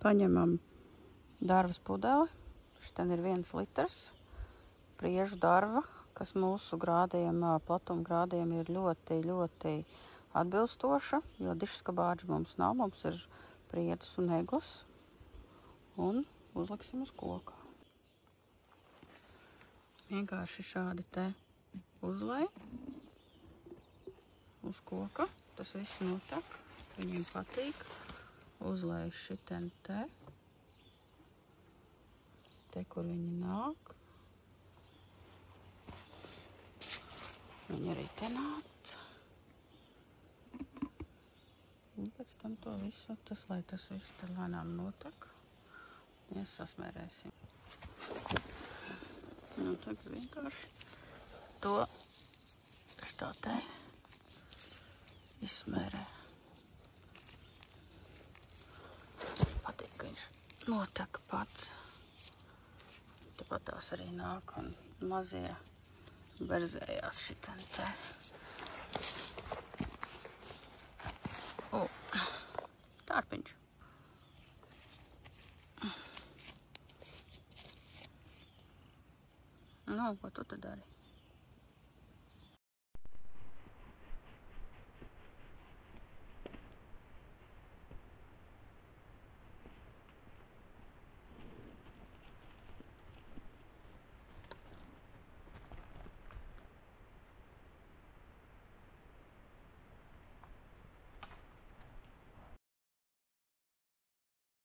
Paņemam darvas pudeli. Šitien ir 1 litrs. Priežu darva, kas mūsu grādiem, platuma grādiem ir ļoti, ļoti atbilstoša, jo dišskabāģi mums nav, mums ir priedes un eglis. Un uzliksim uz koka. Vienkārši šādi te uzlej uz koka. Tas viss notek. Viņiem patīk. Uzlej šitien te. Te, kur viņi nāk. Viņi arī te nāca. Un pēc tam to visu, lai tas viss te lēnām notek. Mēs sasmērēsim. Nu, tagad vienkārši to šitā te izsmērē. Patīk, ka viņš notek pats. Tāpat tās arī nāk un mazie berzējās šitien te. Tārpiņš. Nu, ko tu te dari?